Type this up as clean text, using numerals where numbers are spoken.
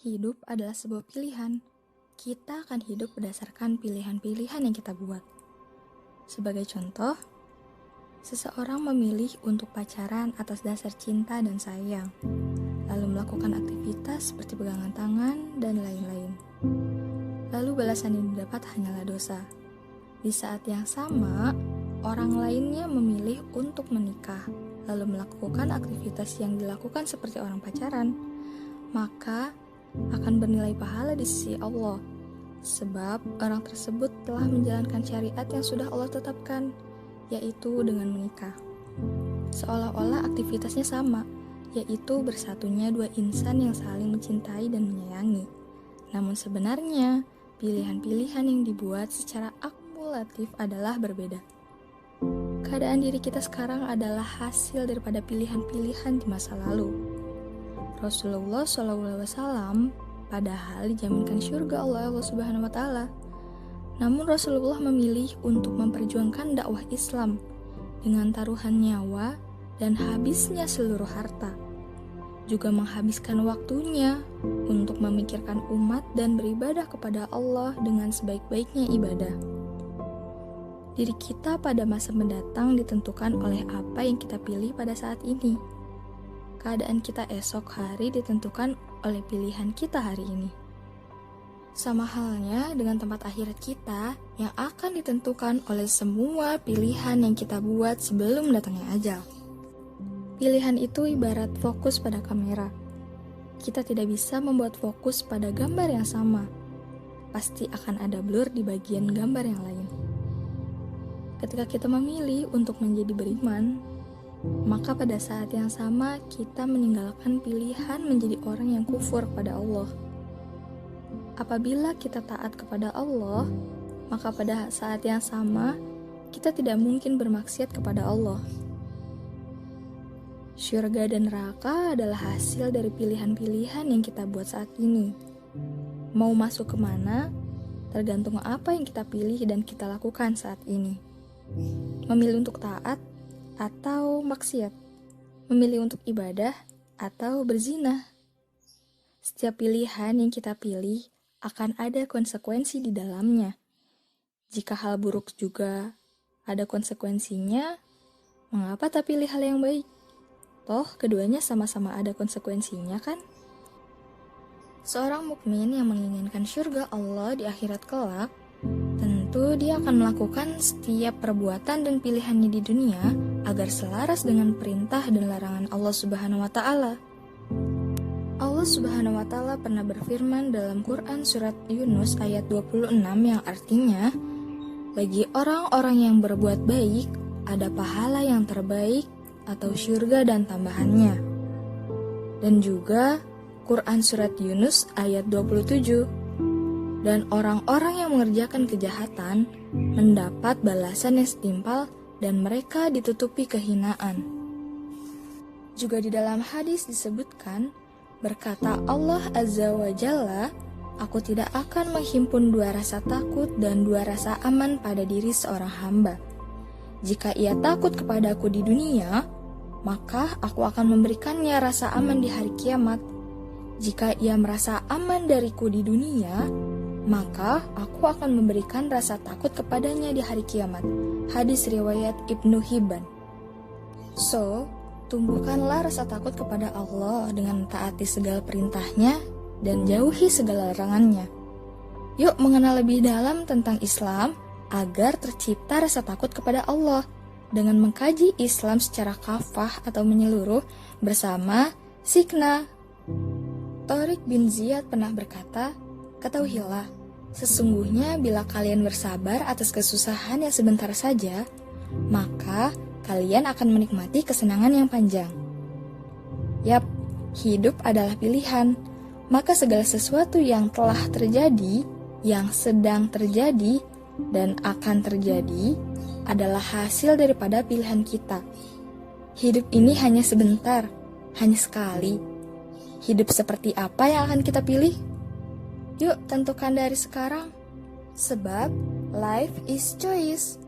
Hidup adalah sebuah pilihan. Kita akan hidup berdasarkan pilihan-pilihan yang kita buat. Sebagai contoh, seseorang memilih untuk pacaran atas dasar cinta dan sayang, lalu melakukan aktivitas seperti pegangan tangan dan lain-lain. Lalu balasan yang didapat hanyalah dosa. Di saat yang sama, orang lainnya memilih untuk menikah, lalu melakukan aktivitas yang dilakukan seperti orang pacaran, maka akan bernilai pahala di sisi Allah, sebab orang tersebut telah menjalankan syariat yang sudah Allah tetapkan, yaitu dengan menikah. Seolah-olah aktivitasnya sama, yaitu bersatunya dua insan yang saling mencintai dan menyayangi. Namun sebenarnya, pilihan-pilihan yang dibuat secara akumulatif adalah berbeda. Keadaan diri kita sekarang adalah hasil daripada pilihan-pilihan di masa lalu. Rasulullah SAW padahal dijaminkan surga oleh Allah Subhanahu wa Ta'ala. Namun Rasulullah memilih untuk memperjuangkan dakwah Islam dengan taruhan nyawa dan habisnya seluruh harta. Juga menghabiskan waktunya untuk memikirkan umat dan beribadah kepada Allah dengan sebaik-baiknya ibadah. Diri kita pada masa mendatang ditentukan oleh apa yang kita pilih pada saat ini. Keadaan kita esok hari ditentukan oleh pilihan kita hari ini. Sama halnya dengan tempat akhirat kita yang akan ditentukan oleh semua pilihan yang kita buat sebelum datangnya ajal. Pilihan itu ibarat fokus pada kamera. Kita tidak bisa membuat fokus pada gambar yang sama. Pasti akan ada blur di bagian gambar yang lain. Ketika kita memilih untuk menjadi beriman, maka pada saat yang sama kita meninggalkan pilihan menjadi orang yang kufur kepada Allah. Apabila kita taat kepada Allah, maka pada saat yang sama kita tidak mungkin bermaksiat kepada Allah. Syurga dan neraka adalah hasil dari pilihan-pilihan yang kita buat saat ini. Mau masuk kemana, tergantung apa yang kita pilih dan kita lakukan saat ini. Memilih untuk taat atau maksiat, memilih untuk ibadah atau berzina. Setiap pilihan yang kita pilih akan ada konsekuensi di dalamnya. Jika hal buruk juga ada konsekuensinya, mengapa tak pilih hal yang baik? Toh keduanya sama-sama ada konsekuensinya kan? Seorang mukmin yang menginginkan surga Allah di akhirat kelak, tentu dia akan melakukan setiap perbuatan dan pilihannya di dunia agar selaras dengan perintah dan larangan Allah Subhanahu wa Ta'ala. Allah Subhanahu wa Ta'ala pernah berfirman dalam Quran surat Yunus ayat 26 yang artinya, bagi orang-orang yang berbuat baik ada pahala yang terbaik atau surga dan tambahannya. Dan juga Quran surat Yunus ayat 27. Dan orang-orang yang mengerjakan kejahatan mendapat balasan yang setimpal dan mereka ditutupi kehinaan. Juga di dalam hadis disebutkan, berkata Allah Azza wa Jalla, aku tidak akan menghimpun dua rasa takut dan dua rasa aman pada diri seorang hamba. Jika ia takut kepadaku di dunia, maka aku akan memberikannya rasa aman di hari kiamat. Jika ia merasa aman dariku di dunia, maka aku akan memberikan rasa takut kepadanya di hari kiamat. Hadis riwayat Ibnu Hibban. So, tumbuhkanlah rasa takut kepada Allah dengan taati segala perintahnya dan jauhi segala larangannya. Yuk mengenal lebih dalam tentang Islam agar tercipta rasa takut kepada Allah dengan mengkaji Islam secara kafah atau menyeluruh bersama Sikna. Tariq bin Ziyad pernah berkata, ketahuilah, sesungguhnya bila kalian bersabar atas kesusahan yang sebentar saja, maka kalian akan menikmati kesenangan yang panjang. Yap, hidup adalah pilihan, maka segala sesuatu yang telah terjadi, yang sedang terjadi, dan akan terjadi adalah hasil daripada pilihan kita. Hidup ini hanya sebentar, hanya sekali. Hidup seperti apa yang akan kita pilih? Yuk tentukan dari sekarang. Sebab life is choice.